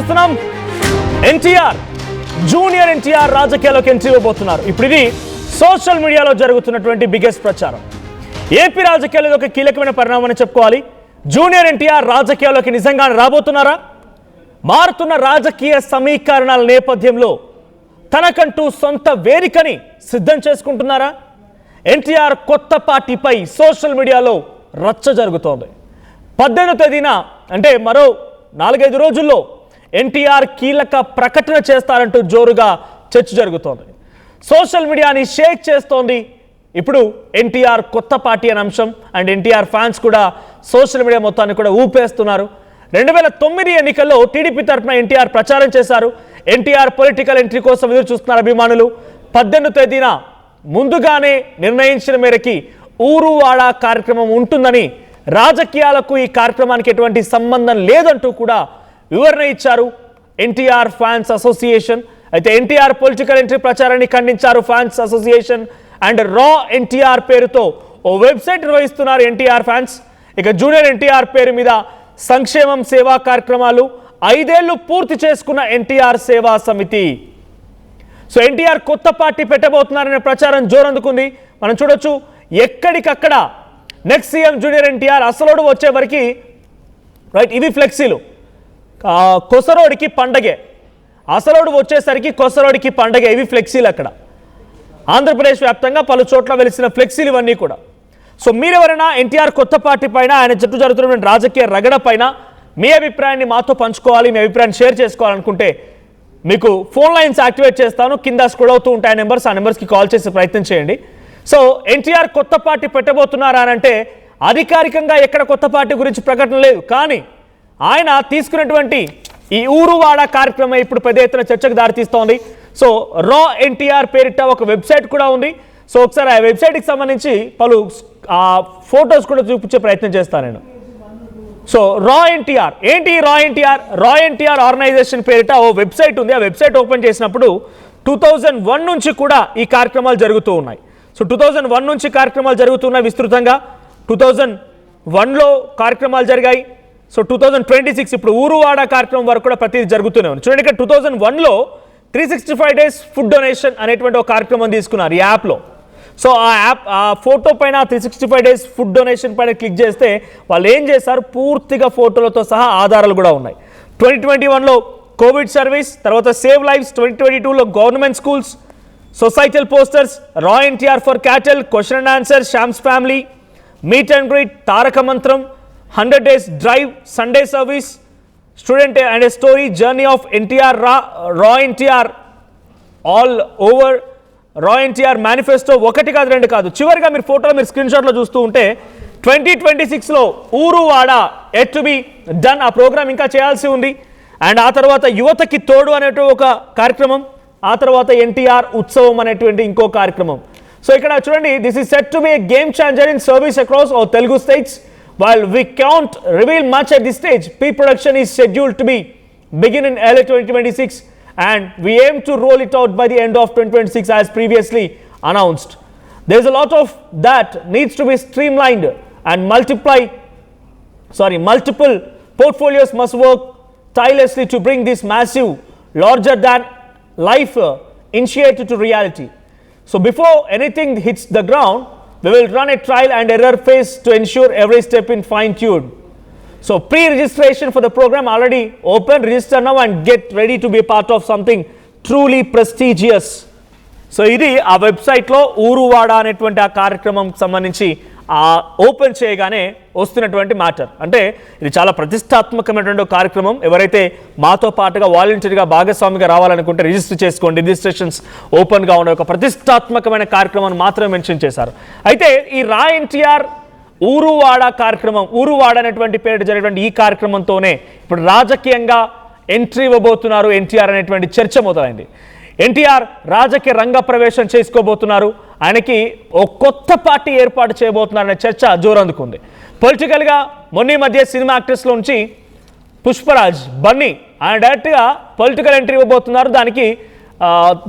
చూస్తున్నాం ఎన్టీఆర్ జూనియర్ ఎన్టీఆర్ రాజకీయాల్లోకి ఎంట్రీ ఇవ్వబోతున్నారు. ఇప్పుడు ఇది సోషల్ మీడియాలో జరుగుతున్నటువంటి బిగ్గెస్ట్ ప్రచారం. ఏపీ రాజకీయాల్లో ఒక కీలకమైన పరిణామం అని చెప్పుకోవాలి. జూనియర్ ఎన్టీఆర్ రాజకీయాల్లోకి నిజంగానే రాబోతున్నారా? మారుతున్న రాజకీయ సమీకరణాల నేపథ్యంలో తనకంటూ సొంత వేదికని సిద్ధం చేసుకుంటున్నారా? ఎన్టీఆర్ కొత్త పార్టీపై సోషల్ మీడియాలో రచ్చ జరుగుతోంది. 18వ తేదీన అంటే మరో 4-5 రోజుల్లో ఎన్టీఆర్ కీలక ప్రకటన చేస్తారంటూ జోరుగా చర్చ జరుగుతోంది. సోషల్ మీడియాని షేక్ చేస్తోంది ఇప్పుడు ఎన్టీఆర్ కొత్త పార్టీ అనే అంశం. అండ్ ఎన్టీఆర్ ఫ్యాన్స్ కూడా సోషల్ మీడియా మొత్తాన్ని కూడా ఊపేస్తున్నారు. 2009 ఎన్నికల్లో టీడీపీ తరఫున ఎన్టీఆర్ ప్రచారం చేశారు. ఎన్టీఆర్ పొలిటికల్ ఎంట్రీ కోసం ఎదురు చూస్తున్నారు అభిమానులు. 18వ తేదీన ముందుగానే నిర్ణయించిన మేరకి ఊరువాడ కార్యక్రమం ఉంటుందని, రాజకీయాలకు ఈ కార్యక్రమానికి ఎటువంటి సంబంధం లేదంటూ కూడా వివరణ ఇచ్చారు ఎన్టీఆర్ ఫ్యాన్స్ అసోసియేషన్. అయితే ఎన్టీఆర్ పొలిటికల్ ఎంట్రీ ప్రచారాన్ని ఖండించారు ఫ్యాన్స్ అసోసియేషన్. అండ్ రా ఎన్టీఆర్ పేరుతో ఓ వెబ్సైట్ నిర్వహిస్తున్నారు ఎన్టీఆర్ ఫ్యాన్స్. ఇక జూనియర్ ఎన్టీఆర్ పేరు మీద సంక్షేమం సేవా కార్యక్రమాలు, 5 ఏళ్లు పూర్తి చేసుకున్న ఎన్టీఆర్ సేవా సమితి. సో ఎన్టీఆర్ కొత్త పార్టీ పెట్టబోతున్నారనే ప్రచారం జోరందుకుంది. మనం చూడొచ్చు ఎక్కడికక్కడ నెక్స్ట్ సీఎం జూనియర్ ఎన్టీఆర్ అసలోడు వచ్చే వరకు రైట్ ఇవి ఫ్లెక్సీలు. కొసరోడికి పండగే, అసలోడు వచ్చేసరికి కొసరోడికి పండగే, ఇవి ఫ్లెక్సీలు. అక్కడ ఆంధ్రప్రదేశ్ వ్యాప్తంగా పలు చోట్ల వెలిసిన ఫ్లెక్సీలు ఇవన్నీ కూడా. సో మీరెవరైనా ఎన్టీఆర్ కొత్త పార్టీ పైన, ఆయన చుట్టూ జరుగుతున్న రాజకీయ రగడ పైన మీ అభిప్రాయాన్ని మాతో పంచుకోవాలి, మీ అభిప్రాయాన్ని షేర్ చేసుకోవాలనుకుంటే మీకు ఫోన్ లైన్స్ యాక్టివేట్ చేస్తాను. కింద స్క్రోల్ అవుతూ ఉంటాయి నెంబర్స్, ఆ నెంబర్స్కి కాల్ చేసే ప్రయత్నం చేయండి. సో ఎన్టీఆర్ కొత్త పార్టీ పెట్టబోతున్నారా అని అంటే అధికారికంగా ఎక్కడ కొత్త పార్టీ గురించి ప్రకటన లేదు. కానీ ఆయన తీసుకున్నటువంటి ఈ ఊరువాడ కార్యక్రమం ఇప్పుడు పెద్ద ఎత్తున చర్చకు దారితీస్తోంది. సో రా ఎన్టీఆర్ పేరిట ఒక వెబ్సైట్ కూడా ఉంది. సో ఒకసారి ఆ వెబ్సైట్కి సంబంధించి పలు ఫొటోస్ కూడా చూపించే ప్రయత్నం చేస్తాను నేను. సో రా ఎన్టీఆర్ ఏంటి? రా ఎన్టీఆర్ ఆర్గనైజేషన్ పేరిట ఓ వెబ్సైట్ ఉంది. ఆ వెబ్సైట్ ఓపెన్ చేసినప్పుడు 2001 నుంచి కూడా ఈ కార్యక్రమాలు జరుగుతూ ఉన్నాయి. సో 2001 నుంచి కార్యక్రమాలు జరుగుతున్నాయి విస్తృతంగా. 2001లో కార్యక్రమాలు జరిగాయి. సో 2026 ఇప్పుడు ఊరువాడ కార్యక్రమం వరకు కూడా ప్రతిదీ జరుగుతూనే ఉంది. చూడండి, ఇక్కడ 2001లో 365 డేస్ ఫుడ్ డొనేషన్ అనేటువంటి ఒక కార్యక్రమం తీసుకున్నారు ఈ యాప్లో. సో ఆ యాప్ ఆ ఫోటో పైన 365 డేస్ ఫుడ్ డొనేషన్ పైన క్లిక్ చేస్తే వాళ్ళు ఏం చేశారు, పూర్తిగా ఫోటోలతో సహా ఆధారాలు కూడా ఉన్నాయి. 2021లో కోవిడ్ సర్వీస్, తర్వాత సేవ్ లైఫ్స్, 2022లో గవర్నమెంట్ స్కూల్స్, సొసైటల్ పోస్టర్స్, రా NTR for cattle, question and answer, Shyam's family, meet and greet, తారక మంత్రం, 100 days drive, Sunday service, student and a story, journey of NTR, రా ఎన్టీఆర్ ఆల్ ఓవర్, రా ఎన్టీఆర్ మేనిఫెస్టో, 1 కాదు 2 కాదు. చివరిగా మీరు ఫోటోలో మీరు స్క్రీన్ షాట్లో చూస్తూ ఉంటే 2026లో ఊరువాడ ఎట్ టు బి డన్, ఆ ప్రోగ్రామ్ ఇంకా చేయాల్సి ఉంది. అండ్ ఆ తర్వాత యువతకి తోడు అనేటువంటి ఒక కార్యక్రమం, ఆ తర్వాత ఎన్టీఆర్ ఉత్సవం అనేటువంటి ఇంకో కార్యక్రమం. సో ఇక్కడ చూడండి, this is set to be A game changer in service across all Telugu states. While we can't reveal much at this stage, pre-production is scheduled to be begin in early 2026 and we aim to roll it out by the end of 2026 as previously announced. There's a lot of that needs to be streamlined and multiple portfolios must work tirelessly to bring this massive, larger than life initiative to reality. So before anything hits the ground, we will run a trial and error phase to ensure every step is fine-tuned. So pre-registration for the program already open. Register now and get ready to be a part of something truly prestigious. So ఇది ఆ వెబ్సైట్లో ఊరువాడ అనేటువంటి ఆ కార్యక్రమం సంబంధించి open చేయగానే వస్తున్నటువంటి matter. అంటే ఇది చాలా ప్రతిష్టాత్మకమైనటువంటి కార్యక్రమం. ఎవరైతే మాతో పాటుగా వాలంటీర్గా భాగస్వామిగా రావాలనుకుంటే రిజిస్టర్ చేసుకోండి. రిజిస్ట్రేషన్స్ ఓపెన్గా ఉండే ఒక ప్రతిష్టాత్మకమైన కార్యక్రమాన్ని మాత్రమే మెన్షన్ చేశారు. అయితే ఈ రా ఎన్టీఆర్ ఊరువాడ కార్యక్రమం, ఊరువాడ అనేటువంటి పేరు జరిగినటువంటి ఈ కార్యక్రమంతోనే ఇప్పుడు రాజకీయంగా ఎంట్రీ ఇవ్వబోతున్నారు ఎన్టీఆర్ అనేటువంటి చర్చ మొదలైంది. ఎన్టీఆర్ రాజకీయ రంగ ప్రవేశం చేసుకోబోతున్నారు. ఆయనకి ఓ కొత్త పార్టీ ఏర్పాటు చేయబోతున్నారనే చర్చ జోరందుకుంది. పొలిటికల్గా మొన్న మధ్య సినిమా యాక్టర్స్లో నుంచి పుష్పరాజ్, బన్నీ ఆయన డైరెక్ట్గా పొలిటికల్ ఎంట్రీ ఇవ్వబోతున్నారు. దానికి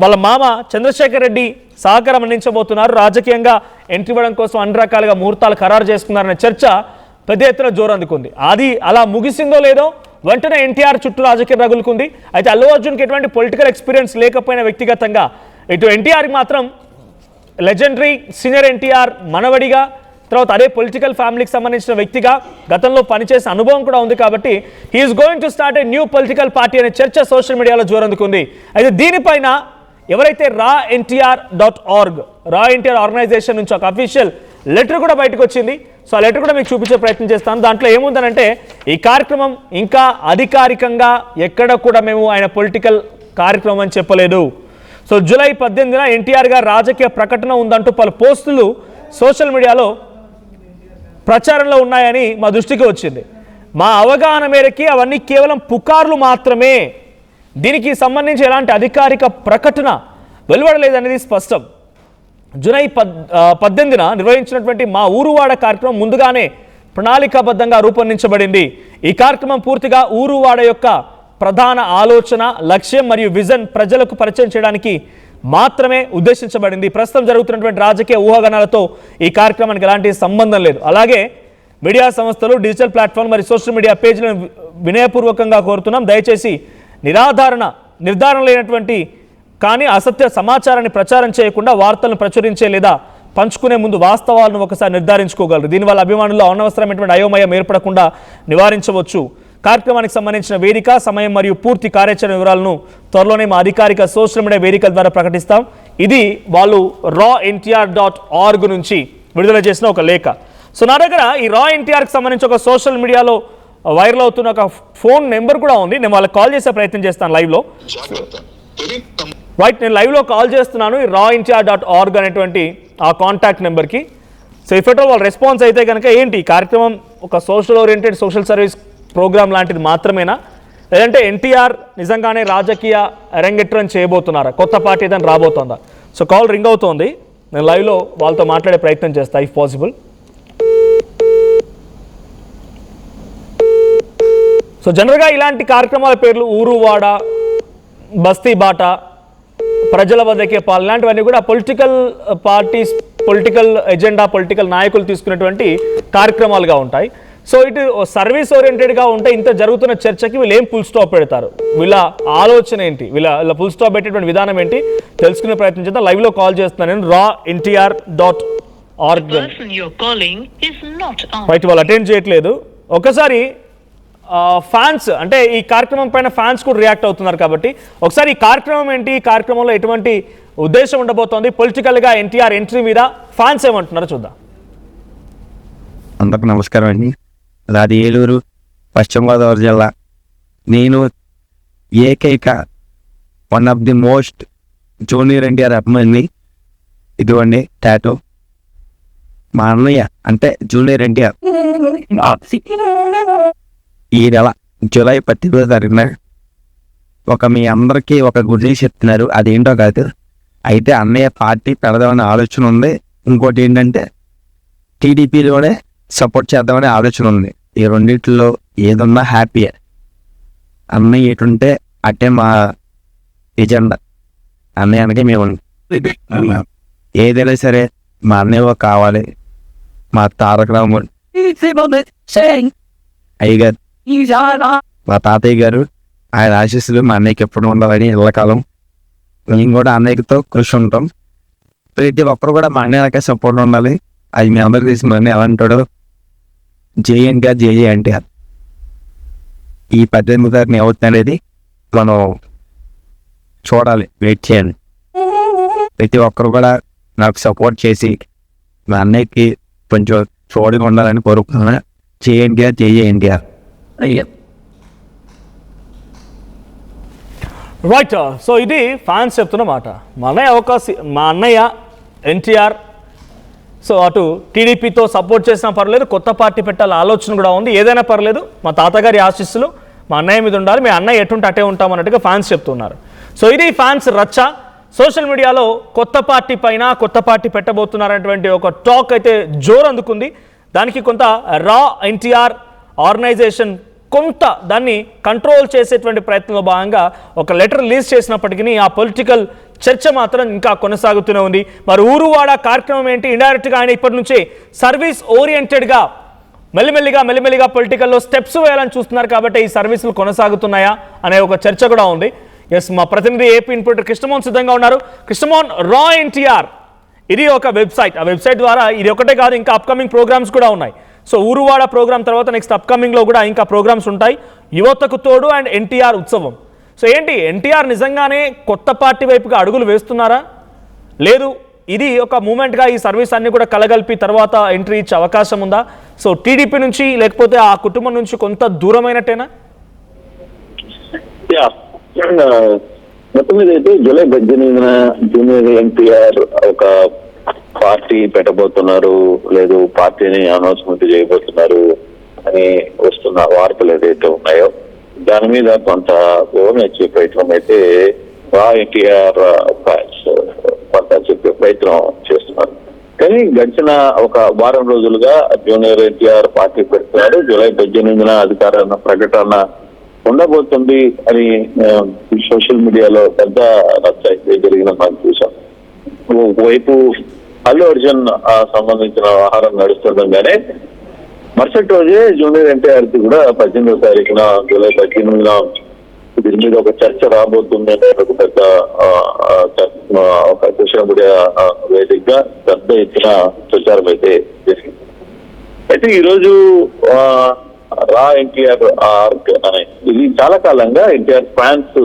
వాళ్ళ మామ చంద్రశేఖర్ రెడ్డి సహకారం అందించబోతున్నారు. రాజకీయంగా ఎంట్రీ ఇవ్వడం కోసం అన్ని రకాలుగా ముహూర్తాలు ఖరారు చేసుకున్నారనే చర్చ పెద్ద ఎత్తున జోరందుకుంది. అది అలా ముగిసిందో లేదో వెంటనే ఎన్టీఆర్ చుట్టూ రాజకీయ రగులుకుంది. అయితే అల్లు అర్జున్కి ఎటువంటి పొలిటికల్ ఎక్స్పీరియన్స్ లేకపోయినా వ్యక్తిగతంగా ఇటు ఎన్టీఆర్కి మాత్రం లెజెండరీ సీనియర్ ఎన్టీఆర్ మనవడిగా, తర్వాత అదే పొలిటికల్ ఫ్యామిలీకి సంబంధించిన వ్యక్తిగా గతంలో పనిచేసిన అనుభవం కూడా ఉంది. కాబట్టి he's going to start a new political party అనే చర్చ సోషల్ మీడియాలో జోరందుకుంది. అయితే దీనిపైన ఎవరైతే raNTR.org ఆర్గనైజేషన్ నుంచి ఒక అఫీషియల్ లెటర్ కూడా బయటకు వచ్చింది. సో ఆ లెటర్ కూడా మీకు చూపించే ప్రయత్నం చేస్తాను. దాంట్లో ఏముందనంటే ఈ కార్యక్రమం ఇంకా అధికారికంగా ఎక్కడ కూడా మేము ఆయన పొలిటికల్ కార్యక్రమం అని చెప్పలేదు. సో జూలై 18న ఎన్టీఆర్ గారు రాజకీయ ప్రకటన ఉందంటూ పలు పోస్టులు సోషల్ మీడియాలో ప్రచారంలో ఉన్నాయని మా దృష్టికి వచ్చింది. మా అవగాహన మేరకి అవన్నీ కేవలం పుకార్లు మాత్రమే, దీనికి సంబంధించి ఎలాంటి అధికారిక ప్రకటన వెలువడలేదనేది స్పష్టం. జూలై 18న నిర్వహించినటువంటి మా ఊరువాడ కార్యక్రమం ముందుగానే ప్రణాళికాబద్ధంగా రూపొందించబడింది. ఈ కార్యక్రమం పూర్తిగా ఊరువాడ యొక్క ప్రధాన ఆలోచన, లక్ష్యం మరియు విజన్ ప్రజలకు పరిచయం చేయడానికి మాత్రమే ఉద్దేశించబడింది. ప్రస్తుతం జరుగుతున్నటువంటి రాజకీయ ఊహాగానాలతో ఈ కార్యక్రమానికి ఎలాంటి సంబంధం లేదు. అలాగే మీడియా సంస్థలు, డిజిటల్ ప్లాట్ఫామ్ మరియు సోషల్ మీడియా పేజీలను వినయపూర్వకంగా కోరుతున్నాం, దయచేసి నిర్ధారణ లేనటువంటి కానీ అసత్య సమాచారాన్ని ప్రచారం చేయకుండా వార్తలను ప్రచురించే లేదా పంచుకునే ముందు వాస్తవాలను ఒకసారి నిర్ధారించుకోగలరు. దీనివల్ల అభిమానుల్లో అనవసరమైనటువంటి అయోమయం ఏర్పడకుండా నివారించవచ్చు. కార్యక్రమానికి సంబంధించిన వేదిక, సమయం మరియు పూర్తి కార్యాచరణ వివరాలను త్వరలోనే మా అధికారిక సోషల్ మీడియా వేదికల ద్వారా ప్రకటిస్తాం. ఇది వాళ్ళు raNTR.org నుంచి విడుదల చేసిన ఒక లేఖ. సో నా దగ్గర ఈ raNTRకి సంబంధించి ఒక సోషల్ మీడియాలో వైరల్ అవుతున్న ఒక ఫోన్ నెంబర్ కూడా ఉంది. నేను వాళ్ళకి కాల్ చేసే ప్రయత్నం చేస్తాను లైవ్లో. రైట్, నేను లైవ్లో కాల్ చేస్తున్నాను ఈ raNTR.org అనేటువంటి ఆ కాంటాక్ట్ నెంబర్కి. సో ఇఫ్ ఎట్ ఆల్ వాళ్ళు రెస్పాన్స్ అయితే కనుక ఏంటి కార్యక్రమం ఒక social oriented social service programme లాంటిది మాత్రమేనా, లేదంటే ఎన్టీఆర్ నిజంగానే రాజకీయ అరంగేట్రం చేయబోతున్నారా, కొత్త పార్టీ ఏదైనా రాబోతుందా? సో కాల్ రింగ్ అవుతోంది, నేను లైవ్లో వాళ్ళతో మాట్లాడే ప్రయత్నం చేస్తాను ఇఫ్ పాసిబుల్. సో జనరల్గా ఇలాంటి కార్యక్రమాల పేర్లు ఊరువాడ, బస్తీ బాట, ప్రజల వద్దకే పాలు, ఇలాంటివన్నీ కూడా political parties, political agenda, political నాయకులు తీసుకునేటువంటి కార్యక్రమాలుగా ఉంటాయి. సో ఇటు సర్వీస్ ఓరియంటెడ్గా ఉంటే ఇంత జరుగుతున్న చర్చకి వీళ్ళు ఏం ఫుల్ స్టాప్ పెడతారు, వీళ్ళ ఆలోచన ఏంటి, వీళ్ళ ఫుల్ స్టాప్ పెట్టేటువంటి విధానం ఏంటి తెలుసుకునే ప్రయత్నం చేద్దాం. లైవ్లో కాల్ చేస్తున్నాను నేను raNTR.org. రైట్, వాళ్ళు అటెండ్ చేయట్లేదు. ఒకసారి ఫ్యాన్స్ అంటే ఈ కార్యక్రమం పైన ఫ్యాన్స్ కూడా రియాక్ట్ అవుతున్నారు కాబట్టి ఒకసారి ఈ కార్యక్రమం ఏంటి, ఈ కార్యక్రమంలో ఎటువంటి ఉద్దేశం ఉండబోతోంది, పొలిటికల్గా ఎన్టీఆర్ ఎంట్రీ మీద ఫ్యాన్స్ ఏమంటున్నారో చూద్దాం. అందరికి నమస్కారం అండి. నాది ఏలూరు, పశ్చిమ గోదావరి జిల్లా. నేను ఏకైక one of the most junior NTR అభిమాని. ఇదిగోండి టాటూ. మా అన్నయ్య అంటే జూనియర్ ఎన్టీఆర్ ఈ నెల జూలై 18వ తారీఖున మీ అందరికీ ఒక గుడ్ న్యూస్ చెప్తున్నారు. అదేంటో కాదు, అయితే అన్నయ్య పార్టీ పెడదామనే ఆలోచన ఉంది. ఇంకోటి ఏంటంటే టీడీపీలోనే సపోర్ట్ చేద్దామనే ఆలోచన ఉంది. ఈ రెండింటిలో ఏదన్నా హ్యాపీయే. అన్నయ్య ఎటుంటే అట్టే మా ఎజెండా. అన్నయ్య అనకే మేము ఏదైనా సరే మా అన్నయ్య కావాలి. మా తారక రాముడు అయ్యగారు, మా తాతయ్య గారు, ఆయన ఆశీస్సులు మా అన్నయ్యకి ఎప్పుడు ఉండాలని ఎల్లకాలం మేము కూడా అన్నయ్యతో కృషి ఉంటాం. ప్రతి ఒక్కరు కూడా మా అన్నయ్యకే సపోర్ట్ ఉండాలి. అది మీ అందరికి తెలిసి మా అన్నయ్య ఎలా అంటాడు, JNTR JNTR. ఈ 18వ తారీఖున ఏమవుతుంది అనేది మనం చూడాలి, వెయిట్ చేయాలి. ప్రతి ఒక్కరు కూడా నాకు సపోర్ట్ చేసి మా అన్నయ్యకి కొంచెం చూడగా ఉండాలని కోరుకుంటున్నాను. JNTR. రైట్, సో ఇది ఫ్యాన్స్ చెప్తున్న మాట. మా అన్నయ్య ఎన్టీఆర్ సో అటు టీడీపీతో సపోర్ట్ చేసినా పర్లేదు, కొత్త పార్టీ పెట్టాల ఆలోచన కూడా ఉంది, ఏదైనా పర్లేదు, మా తాతగారి ఆశీస్సులు మా అన్నయ్య మీద ఉండాలి, మీ అన్నయ్య ఎటుంటే అటే ఉంటామన్నట్టుగా ఫ్యాన్స్ చెప్తున్నారు. సో ఇది ఫ్యాన్స్ రచ్చ. సోషల్ మీడియాలో కొత్త పార్టీ పైన కొత్త పార్టీ పెట్టబోతున్నారనేటువంటి ఒక టాక్ అయితే జోరు అందుకుంది. దానికి కొంత raNTR ఆర్గనైజేషన్ కొంత దాన్ని కంట్రోల్ చేసేటువంటి ప్రయత్నంలో భాగంగా ఒక లెటర్ రిలీజ్ చేసినప్పటికీ ఆ పొలిటికల్ చర్చ మాత్రం ఇంకా కొనసాగుతూనే ఉంది. మరి ఊరువాడ కార్యక్రమం ఏంటి, ఇండైరెక్ట్గా ఆయన ఇప్పటి నుంచే సర్వీస్ ఓరియంటెడ్గా మెల్లిమెల్లిగా పొలిటికల్లో స్టెప్స్ వేయాలని చూస్తున్నారు కాబట్టి ఈ సర్వీసులు కొనసాగుతున్నాయా అనే ఒక చర్చ కూడా ఉంది. ఎస్, మా ప్రతినిధి ఏపీ ఇన్పుటర్ కృష్ణమోహన్ సిద్ధంగా ఉన్నారు. కృష్ణమోహన్, రా ఎన్టీఆర్ ఇది ఒక వెబ్సైట్. ఆ వెబ్సైట్ ద్వారా ఇది ఒకటే కాదు, ఇంకా అప్కమింగ్ ప్రోగ్రామ్స్ కూడా ఉన్నాయి. సో ఊరువాడ ప్రోగ్రామ్ తర్వాత నెక్స్ట్ అప్కమింగ్లో కూడా ఇంకా ప్రోగ్రామ్స్ ఉంటాయి. యువతకు తోడు అండ్ ఎన్టీఆర్ ఉత్సవం. సో ఏంటి, ఎన్టీఆర్ నిజంగానే కొత్త పార్టీ వైపుగా అడుగులు వేస్తున్నారా, లేదు ఇది ఒక మూమెంట్గా ఈ సర్వీస్ అన్ని కూడా కలగలిపి తర్వాత ఎంట్రీ ఇచ్చే అవకాశం ఉందా? సో టీడీపీ నుంచి లేకపోతే ఆ కుటుంబం నుంచి కొంత దూరమైనట్టేనా? మొత్తం మీద అయితే జూలై 18న జూనియర్ ఎన్టీఆర్ ఒక పార్టీ పెట్టబోతున్నారు, లేదు పార్టీని అనౌన్స్మెంట్ చేయబోతున్నారు అని వస్తున్న వార్తలు ఏదైతే ఉన్నాయో దాని మీద కొంత ఓన్ వచ్చే ప్రయత్నం అయితే ఎన్టీఆర్ కొంత చెప్పే ప్రయత్నం చేస్తున్నారు. కానీ గడిచిన ఒక వారం రోజులుగా జూనియర్ ఎన్టీఆర్ పార్టీ పెడుతున్నారు. జూలై 18న అధికార ప్రకటన ఉండబోతుంది అని సోషల్ మీడియాలో పెద్ద రచ్చ అయితే జరిగిన మనం చూసాం. ఒకవైపు అల్లు అర్జున్ సంబంధించిన వ్యవహారం నడుస్తుండగానే మరుసటి రోజే జూనియర్ ఎన్టీఆర్ కి కూడా 18వ తారీఖున జూలై 18న దీని మీద ఒక చర్చ రాబోతుంది అనే ఒక పెద్ద ఒక సోషల్ మీడియా వేదికగా పెద్ద ఎత్తున ప్రచారం అయితే జరిగింది. అయితే ఈరోజు రా ఎన్టీఆర్ ఇది చాలా కాలంగా ఎన్టీఆర్ ఫ్యాన్స్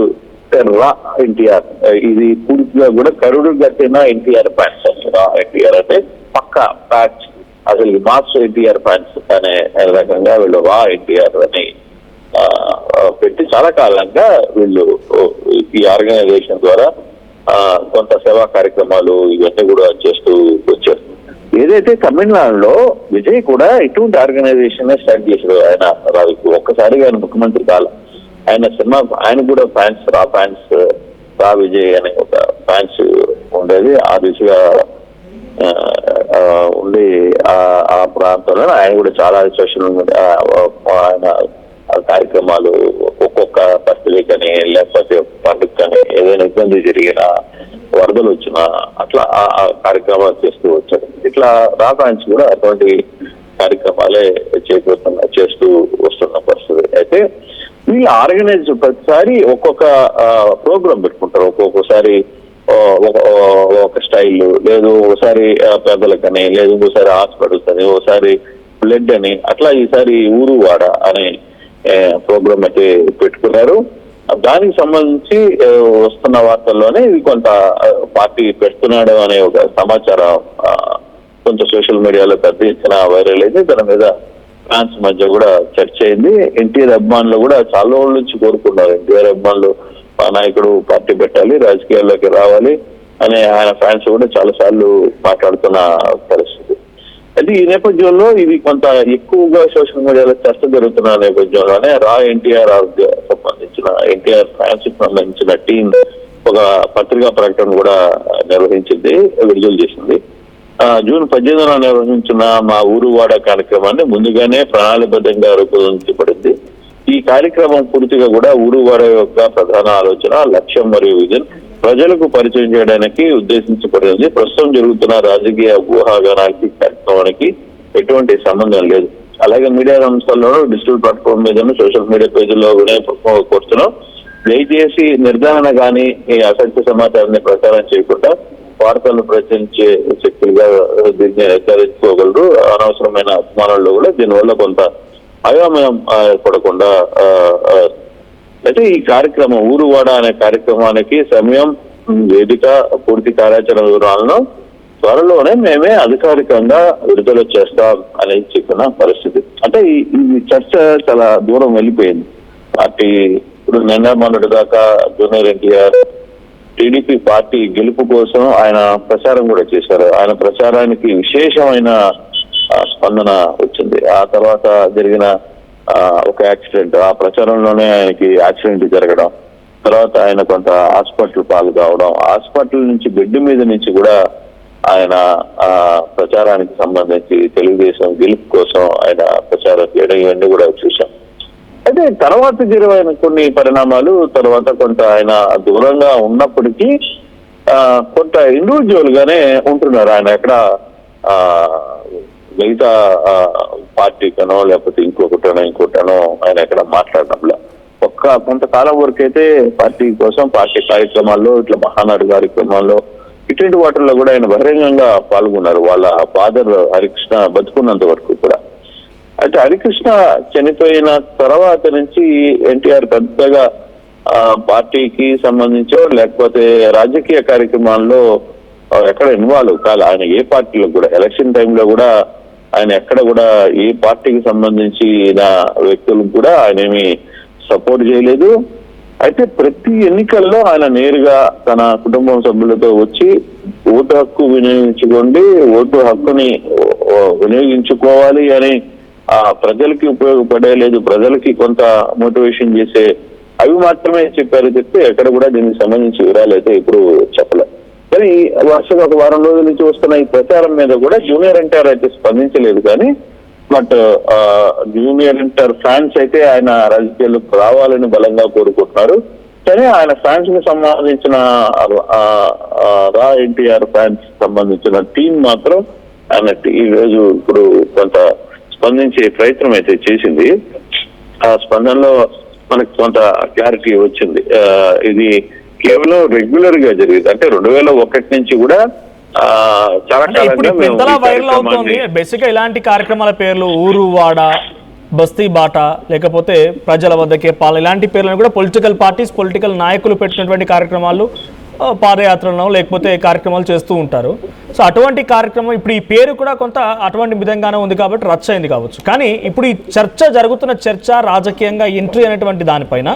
రా ఎన్టీఆర్, ఇది పూర్తిగా కూడా కరుడు గట్టిన ఎన్టీఆర్ ఫ్యాన్స్. రా ఎన్టీఆర్ అంటే పక్క ప్యాచ్, అసలు మాస్టర్ ఎన్టీఆర్ ఫ్యాన్స్ అనే రకంగా వీళ్ళు రా ఎన్టీఆర్ అని పెట్టి చాలా కాలంగా వీళ్ళు ఈ ఆర్గనైజేషన్ ద్వారా కొంత సేవా కార్యక్రమాలు ఇవన్నీ కూడా చేస్తూ వచ్చారు. ఏదైతే తమిళనాడులో విజయ్ కూడా ఇటువంటి ఆర్గనైజేషన్ స్టార్ట్ చేశారు. ఆయన రావికి ఒక్కసారిగా ఆయన ముఖ్యమంత్రి కాల, ఆయన సినిమా ఆయన కూడా ఫ్యాన్స్ రా విజయ్ అనే ఒక ఫ్యాన్స్ ఉండేది. ఆ దిశగా ఉండి ఆ ప్రాంతంలో ఆయన కూడా చాలా సోషల్ మీడియా ఆయన కార్యక్రమాలు ఒక్కొక్క బర్త్డే కానీ లేకపోతే పండుగ కానీ ఏదైనా ఇబ్బంది జరిగినా వరదలు వచ్చినా అట్లా ఆ కార్యక్రమాలు చేస్తూ వచ్చారు. ఇట్లా రా ఫ్యాన్స్ కూడా అటువంటి కార్యక్రమాలే చేస్తూ వస్తున్న పరిస్థితి. అయితే వీళ్ళు ఆర్గనైజ్ ప్రతిసారి ఒక్కొక్క ప్రోగ్రామ్ పెట్టుకుంటారు. ఒక్కొక్కసారి ఒక స్టైల్, లేదు ఒకసారి పెద్దలకని, లేదు ఇంకోసారి హాస్పిటల్స్ అని, ఒకసారి బ్లడ్ అని, అట్లా ఈసారి ఊరువాడ అనే ప్రోగ్రామ్ అయితే పెట్టుకున్నారు. దానికి సంబంధించి వస్తున్న వార్తల్లోనే ఇది కొంత పార్టీ పెడుతున్నాడు అనే ఒక సమాచారం కొంత సోషల్ మీడియాలో పెద్ద ఎత్తున వైరల్ అయింది. దాని మీద ఫ్యాన్స్ మధ్య కూడా చర్చ అయింది. ఎన్టీఆర్ అభిమానులు కూడా చాలా రోజుల నుంచి కోరుకున్నారు, ఎన్టీఆర్ అభిమానులు మా నాయకుడు పార్టీ పెట్టాలి, రాజకీయాల్లోకి రావాలి అనే ఆయన ఫ్యాన్స్ కూడా చాలా సార్లు మాట్లాడుతున్న పరిస్థితి. అయితే ఈ నేపథ్యంలో ఇది కొంత ఎక్కువగా సోషల్ మీడియాలో చర్చ జరుగుతున్న నేపథ్యంలోనే రా ఎన్టీఆర్ సంబంధించిన ఎన్టీఆర్ ఫ్యాన్స్ కి సంబంధించిన టీం ఒక పత్రికా ప్రకటన కూడా నిర్వహించింది, విడుదల చేసింది. జూన్ 18న నిర్వహించిన మా ఊరువాడ కార్యక్రమాన్ని ముందుగానే ప్రణాళికబద్ధంగా రూపొందించబడింది. ఈ కార్యక్రమం పూర్తిగా కూడా ఊరువాడ యొక్క ప్రధాన ఆలోచన, లక్ష్యం మరియు విజన్ ప్రజలకు పరిచయం చేయడానికి ఉద్దేశించబడింది. ప్రస్తుతం జరుగుతున్న రాజకీయ ఊహాగానానికి కార్యక్రమానికి ఎటువంటి సంబంధం లేదు. అలాగే మీడియా సంస్థల్లోనూ డిజిటల్ ప్లాట్ఫామ్ మీద సోషల్ మీడియా పేజీల్లో కోరుతున్నాం, దయచేసి నిర్ధారణ కానీ ఈ అసత్య సమాచారాన్ని ప్రచారం చేయకుండా వార్తలను ప్రచురించే శక్తులుగా దీన్ని నిర్ధారించుకోగలరు. అనవసరమైన అభిమానుల్లో కూడా దీనివల్ల కొంత అయోమయం ఏర్పడకుండా. అయితే ఈ కార్యక్రమం ఊరువాడ అనే కార్యక్రమానికి సమయం, వేదిక, పూర్తి కార్యాచరణ వివరాలను త్వరలోనే మేమే అధికారికంగా విడుదల చేస్తాం అని చెప్పిన పరిస్థితి. అంటే ఈ చర్చ చాలా దూరం వెళ్ళిపోయింది. పార్టీ ఇప్పుడు నిన్న మొన్నటి దాకా జూనియర్ ఎన్టీఆర్ టీడీపీ పార్టీ గెలుపు కోసం ఆయన ప్రచారం కూడా చేశారు. ఆయన ప్రచారానికి విశేషమైన స్పందన వచ్చింది. ఆ తర్వాత జరిగిన ఒక యాక్సిడెంట్, ఆ ప్రచారంలోనే ఆయనకి యాక్సిడెంట్ జరగడం, తర్వాత ఆయన కొంత హాస్పిటల్ పాలు కావడం, హాస్పిటల్ నుంచి బెడ్ మీద నుంచి కూడా ఆయన ప్రచారానికి సంబంధించి తెలుగుదేశం గెలుపు కోసం ఆయన ప్రచారం చేయడం ఇవన్నీ కూడా చూసాం. అయితే తర్వాత జరిగిన కొన్ని పరిణామాలు, తర్వాత కొంత ఆయన దూరంగా ఉన్నప్పటికీ కొంత ఇండివిజువల్ గానే ఉంటున్నారు. ఆయన ఎక్కడ మిగతా పార్టీకనో లేకపోతే ఇంకొకటనో ఆయన ఎక్కడ మాట్లాడడంలో కొంతకాలం వరకు అయితే పార్టీ కోసం పార్టీ కార్యక్రమాల్లో ఇట్లా మహానాడు కార్యక్రమాల్లో ఇటువంటి వాటిల్లో కూడా ఆయన బహిరంగంగా పాల్గొన్నారు. వాళ్ళ ఫాదర్ హరికృష్ణ బతుకున్నంత వరకు కూడా. అయితే హరికృష్ణ చనిపోయిన తర్వాత నుంచి ఎన్టీఆర్ పెద్దగా పార్టీకి సంబంధించో లేకపోతే రాజకీయ కార్యక్రమాల్లో ఎక్కడ ఇన్వాల్వ్ కాదు. ఆయన ఏ పార్టీలో కూడా ఎలక్షన్ టైంలో కూడా ఆయన ఎక్కడ కూడా ఏ పార్టీకి సంబంధించిన వ్యక్తులకు కూడా ఆయన ఏమి సపోర్ట్ చేయలేదు. అయితే ప్రతి ఎన్నికల్లో ఆయన నేరుగా తన కుటుంబం సభ్యులతో వచ్చి ఓటు హక్కు ఓటు హక్కుని వినియోగించుకోవాలి అని ప్రజలకి ఉపయోగపడలేదు, ప్రజలకి కొంత మోటివేషన్ చేసే అవి మాత్రమే చెప్పారు చెప్తే ఎక్కడ కూడా దీనికి సంబంధించి వివరాలు అయితే ఇప్పుడు చెప్పలేదు. కానీ వరుసగా ఒక వారం రోజుల నుంచి వస్తున్న ఈ ప్రచారం మీద కూడా జూనియర్ ఎన్టీఆర్ అయితే స్పందించలేదు. కానీ బట్ జూనియర్ ఎన్టీఆర్ ఫ్యాన్స్ అయితే ఆయన రాజకీయాల్లోకి రావాలని బలంగా కోరుకుంటున్నారు. కానీ ఆయన ఫ్యాన్స్ కి సంబంధించిన రా ఎన్టీఆర్ ఫ్యాన్స్ సంబంధించిన టీం మాత్రం ఆయన ఈ రోజు ఇప్పుడు కొంత స్పందించే ప్రయత్నం అయితే చేసింది. ఆ స్పందనలో మనకు కొంత క్లారిటీ వచ్చింది. ఇది కేవలం రెగ్యులర్ గా జరిగింది. అంటే 2001 నుంచి కూడా చాలా కాలంగా బేసిక్ గా ఇలాంటి కార్యక్రమాల పేర్లు ఊరు వాడ, బస్తీ బాట, లేకపోతే ప్రజల వద్దకే పాలన, ఇలాంటి పేర్లను కూడా పొలిటికల్ పార్టీస్, పొలిటికల్ నాయకులు పెట్టినటువంటి కార్యక్రమాలు, పాదయాత్రలను లేకపోతే కార్యక్రమాలు చేస్తూ ఉంటారు. సో అటువంటి కార్యక్రమం ఇప్పుడు ఈ పేరు కూడా కొంత అటువంటి విధంగానే ఉంది కాబట్టి రచ్చ అయింది కావచ్చు. కానీ ఇప్పుడు ఈ జరుగుతున్న చర్చ రాజకీయంగా ఎంట్రీ అనేటువంటి దానిపైన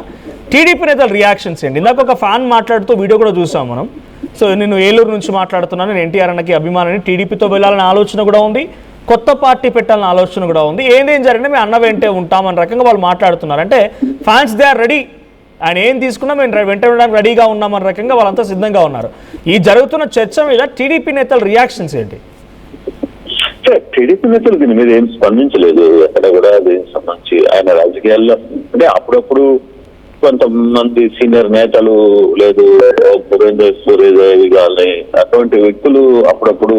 టీడీపీ నేతల రియాక్షన్స్ ఏంటి? ఇందాక ఒక ఫ్యాన్ మాట్లాడుతూ వీడియో కూడా చూసాం మనం. సో నేను ఏలూరు నుంచి మాట్లాడుతున్నాను, నేను ఎన్టీఆర్ అన్నకి అభిమానాన్ని, టీడీపీతో వెళ్ళాలనే ఆలోచన కూడా ఉంది, కొత్త పార్టీ పెట్టాలన్న ఆలోచన కూడా ఉంది, ఏదేం జరిగినా మేము అన్న వెంటే ఉంటామన్న రకంగా వాళ్ళు మాట్లాడుతున్నారు. అంటే ఫ్యాన్స్ దే ఆర్ రెడీ, ఆయన ఏం తీసుకున్నా మేము వెంట ఉండడానికి రెడీగా ఉన్నామన్న రకంగా వాళ్ళంతా సిద్ధంగా ఉన్నారు. ఈ జరుగుతున్న చర్చ మీద టీడీపీ నేతల రియాక్షన్స్ ఏంటి? టీడీపీ నేతలు దీని మీద ఏం స్పందించలేదు. ఎక్కడ కూడా దీనికి సంబంధించి ఆయన రాజకీయాల్లో అంటే అప్పుడప్పుడు కొంతమంది సీనియర్ నేతలు లేదు పురేందర్ సూర్యదేవి గారిని అటువంటి వ్యక్తులు అప్పుడప్పుడు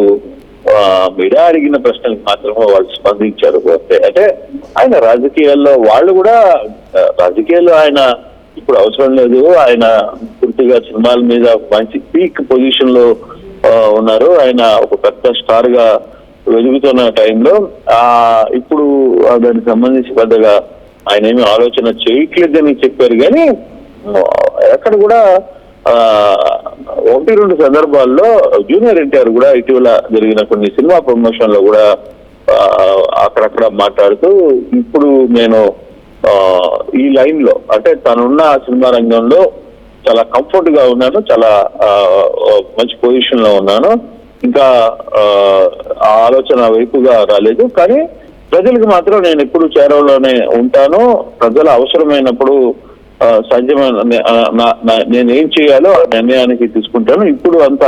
మీడియా అడిగిన ప్రశ్నలకు మాత్రమే వాళ్ళు స్పందించారు. అంటే ఆయన రాజకీయాల్లో వాళ్ళు కూడా రాజకీయాల్లో ఆయన ఇప్పుడు అవసరం లేదు, ఆయన పూర్తిగా సినిమాల మీద మంచి పీక్ పొజిషన్ లో ఉన్నారు, ఆయన ఒక పెద్ద స్టార్ గా వెలుగుతున్న టైంలో ఇప్పుడు దానికి సంబంధించి పెద్దగా ఆయన ఏమి ఆలోచన చేయట్లేదని చెప్పారు. కానీ ఎక్కడ కూడా 1-2 సందర్భాల్లో జూనియర్ ఎన్టీఆర్ కూడా ఇటీవల జరిగిన కొన్ని సినిమా ప్రమోషన్ లో కూడా అక్కడక్కడ మాట్లాడుతూ ఇప్పుడు నేను ఈ లైన్ లో అంటే తనున్న సినిమా రంగంలో చాలా కంఫర్ట్ గా ఉన్నాను, చాలా మంచి పొజిషన్ లో ఉన్నాను, ఇంకా ఆ ఆలోచన వైపుగా రాలేదు, కానీ ప్రజలకు మాత్రం నేను ఎప్పుడు చేరవలోనే ఉంటాను, ప్రజల అవసరమైనప్పుడు సాధ్యమైన నేనేం చేయాలో ఆ నిర్ణయానికి తీసుకుంటాను, ఇప్పుడు అంత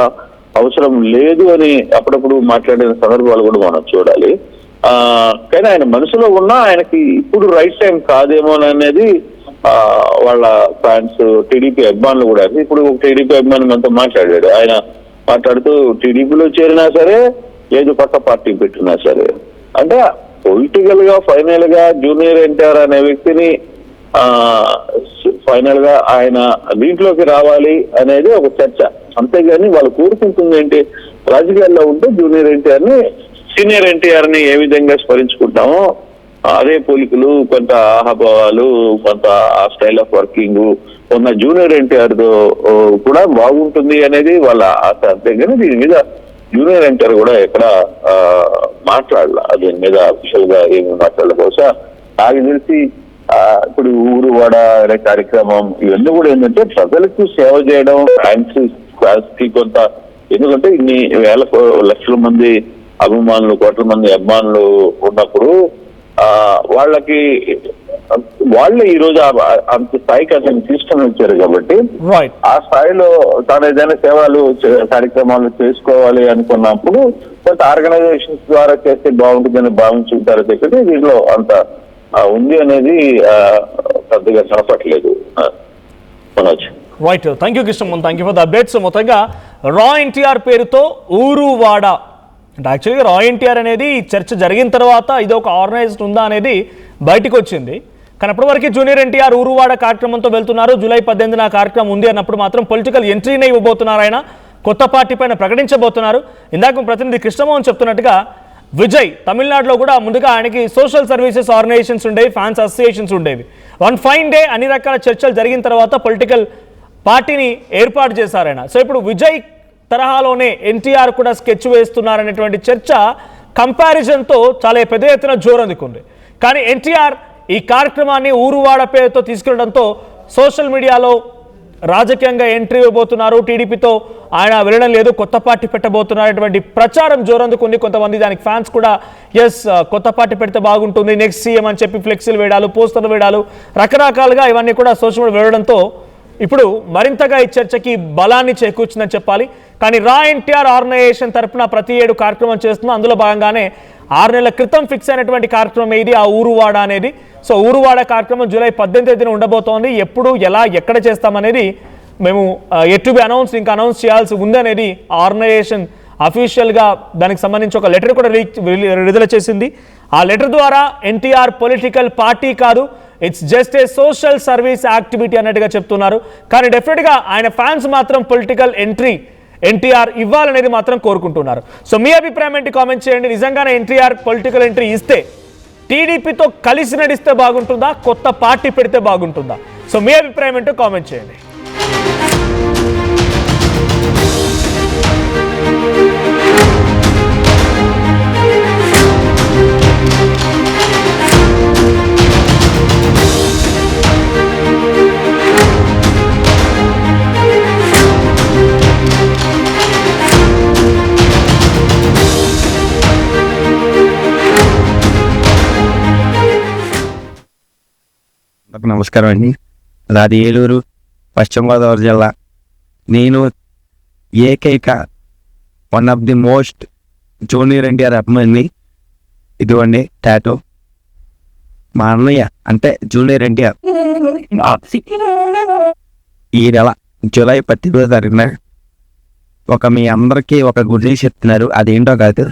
అవసరం లేదు అని అప్పుడప్పుడు మాట్లాడిన సందర్భాలు కూడా మనం చూడాలి. కానీ ఆయన మనసులో ఉన్నా ఆయనకి ఇప్పుడు రైట్ టైం కాదేమో అనేది వాళ్ళ ఫ్యాన్స్ టీడీపీ అభిమానులు కూడా. ఇప్పుడు టీడీపీ అభిమాని మనతో మాట్లాడాడు, ఆయన మాట్లాడుతూ టీడీపీలో చేరినా సరే లేదు కొత్త పార్టీ పెట్టినా సరే అంటే పొలిటికల్ గా ఫైనల్ గా జూనియర్ ఎన్టీఆర్ అనే వ్యక్తిని ఫైనల్ గా ఆయన దీంట్లోకి రావాలి అనేది ఒక చర్చ. అంతేగాని వాళ్ళు కోరుకుంటుంది ఏంటి, రాజకీయాల్లో ఉంటే జూనియర్ ఎన్టీఆర్ ని సీనియర్ ఎన్టీఆర్ ని ఏ విధంగా స్మరించుకుంటామో అదే పోలికలు, కొంత ఆహాభావాలు, కొంత స్టైల్ ఆఫ్ వర్కింగ్ ఉన్న జూనియర్ ఎన్టీఆర్ తో కూడా బాగుంటుంది అనేది వాళ్ళ ఆశ. అంతేగాని దీని మీద జూనియర్ ఎన్టీఆర్ కూడా ఎక్కడ మాట్లాడాల, దీని మీద అఫీషియల్ గా ఏమి మాట్లాడాలి. బహుశా నాకు తెలిసి ఇప్పుడు ఊరు వాడ అనే కార్యక్రమం ఇవన్నీ కూడా ఏంటంటే ప్రజలకు సేవ చేయడం, ఫ్యాన్స్ కి కొంత, ఎందుకంటే ఇన్ని వేల లక్షల మంది అభిమానులు, కోట్ల మంది అభిమానులు ఉన్నప్పుడు వాళ్ళకి వాళ్ళే ఈ రోజు అంత స్థాయికి అతను తీసుకొని వచ్చారు కాబట్టి ఆ స్థాయిలో తాను ఏదైనా సేవలు కార్యక్రమాలు చేసుకోవాలి అనుకున్నప్పుడు కొంత ఆర్గనైజేషన్స్ ద్వారా చేస్తే బాగుంటుందని భావించుంటారు తప్పితే దీనిలో అంత ఉంది అనేది పెద్దగా కనపట్లేదు. Right, thank you Krishna, thank you for the updates. మొత్తంగా రా ఎన్టీఆర్ పేరుతో ఊరు వాడ అంటే యాక్చువల్గా రా ఎన్టీఆర్ అనేది చర్చ జరిగిన తర్వాత ఇది ఒక ఆర్గనైజ్డ్ ఉందా అనేది బయటకు వచ్చింది. కానీ అప్పటివరకు జూనియర్ ఎన్టీఆర్ ఊరువాడ కార్యక్రమంతో వెళ్తున్నారు. జూలై 18న ఆ కార్యక్రమం ఉంది అన్నప్పుడు మాత్రం పొలిటికల్ ఎంట్రీనే ఇవ్వబోతున్నారు. ఆయన కొత్త పార్టీ పైన ప్రకటించబోతున్నారు. ఇందాక ప్రతినిధి కృష్ణమోహన్ చెప్తున్నట్టుగా విజయ్ తమిళనాడులో కూడా ముందుగా ఆయనకి సోషల్ సర్వీసెస్ ఆర్గనైజేషన్స్ ఉండేవి, ఫ్యాన్స్ అసోసియేషన్స్ ఉండేవి. వన్ ఫైన్ డే అన్ని రకాల చర్చలు జరిగిన తర్వాత పొలిటికల్ పార్టీని ఏర్పాటు చేశారు ఆయన. సో ఇప్పుడు విజయ్ తరహాలోనే ఎన్టీఆర్ కూడా స్కెచ్ వేస్తున్నారనేటువంటి చర్చ కంపారిజన్తో చాలా పెద్ద ఎత్తున జోరందుకుంది. కానీ ఎన్టీఆర్ ఈ కార్యక్రమాన్ని ఊరువాడ పేరుతో తీసుకెళ్లడంతో సోషల్ మీడియాలో రాజకీయంగా ఎంట్రీ ఇవ్వబోతున్నారు, టీడీపీతో ఆయన వెళ్ళడం లేదు, కొత్త పార్టీ పెట్టబోతున్నటువంటి ప్రచారం జోరందుకుంది. కొంతమంది దానికి ఫ్యాన్స్ కూడా కొత్త పార్టీ పెడితే బాగుంటుంది, నెక్స్ట్ సీఎం అని చెప్పి ఫ్లెక్సీలు వేయడాలు, పోస్టర్లు వేయడాలు, రకరకాలుగా ఇవన్నీ కూడా సోషల్ మీడియా వేయడంతో ఇప్పుడు మరింతగా ఈ చర్చకి బలాన్ని చేకూర్చిందని చెప్పాలి. కానీ రా ఎన్టీఆర్ ఆర్గనైజేషన్ తరఫున ప్రతి ఏడు కార్యక్రమం చేస్తున్నాం. అందులో భాగంగానే 6 నెలల క్రితం ఫిక్స్ అయినటువంటి కార్యక్రమం ఇది, ఆ ఊరువాడ అనేది. సో ఊరువాడ కార్యక్రమం జూలై 18న ఉండబోతోంది. ఎప్పుడు, ఎలా, ఎక్కడ చేస్తామనేది మేము ఎట్ టు బి అనౌన్స్, ఇంకా అనౌన్స్ చేయాల్సి ఉందనేది ఆర్గనైజేషన్ అఫీషియల్గా దానికి సంబంధించి ఒక లెటర్ కూడా విడుదల చేసింది. ఆ లెటర్ ద్వారా ఎన్టీఆర్ పొలిటికల్ పార్టీ కాదు, it's just a social service activity అన్నట్టుగా చెప్తున్నారు. కానీ డెఫినెట్గా ఆయన ఫ్యాన్స్ మాత్రం పొలిటికల్ ఎంట్రీ ఎన్టీఆర్ ఇవ్వాలనేది మాత్రం కోరుకుంటున్నారు. సో మీ అభిప్రాయం ఏంటి కామెంట్ చేయండి. నిజంగానే ఎన్టీఆర్ పొలిటికల్ ఎంట్రీ ఇస్తే టీడీపీతో కలిసి నడిస్తే బాగుంటుందా, కొత్త పార్టీ పెడితే బాగుంటుందా? సో మీ అభిప్రాయం ఏంటో కామెంట్ చేయండి. నమస్కారం అండి. నాది ఏలూరు, పశ్చిమ గోదావరి జిల్లా. నేను ఏకైక one of the most junior NTR అభిమాని. ఇదిగోండి టాటో. మా అన్నయ్య అంటే జూనియర్ ఎన్టీఆర్ ఈ నెల జూలై 18వ తారీఖున మీ అందరికీ ఒక గుడ్ న్యూస్ చెప్తున్నారు. అదేంటో కాదు,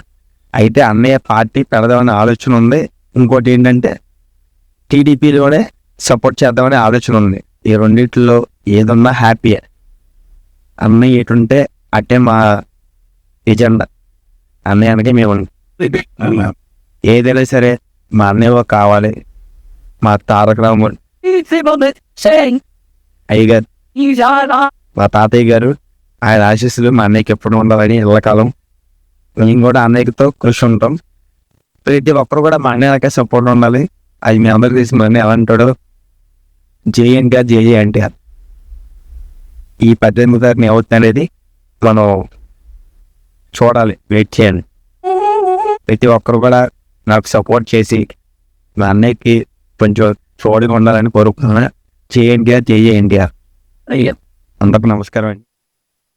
అయితే అన్నయ్య పార్టీ పెడదామనే ఆలోచన ఉంది. ఇంకోటి ఏంటంటే టీడీపీలోనే సపోర్ట్ చేద్దామనే ఆలోచన ఉంది. ఈ రెండింటిలో ఏదన్నా హ్యాపీయే. అన్నయ్య ఎటుంటే అట్టే మా ఎజెండా. అన్నయ్య అనకే మేము ఏదైనా సరే మా అన్నయ్య కావాలి. మా తారక రాముడు అయ్యగారు, మా తాతయ్య గారు, ఆయన ఆశీస్సులు మా అన్నయ్యకి ఎప్పుడు ఉండాలని ఎల్లకాలం మేము కూడా అన్నయ్యతో కృషి ఉంటాం. ప్రతి ఒక్కరు కూడా మా అన్నయ్యకే సపోర్ట్ ఉండాలి. అది మీ అందరికి తెలిసిన అన్నయ్య ఎలా అంటాడు, జేఎన్టీఆర్ ఎన్టీఆర్. ఈ 18వ తారీఖున అవుతుంది అనేది మనం చూడాలి, వెయిట్ చేయాలి. ప్రతి ఒక్కరు కూడా నాకు సపోర్ట్ చేసి మా అన్నయ్యకి కొంచెం చూడగా ఉండాలని కోరుకుంటున్నాను. జేఎన్టీఆర్ అందరికి నమస్కారం అండి.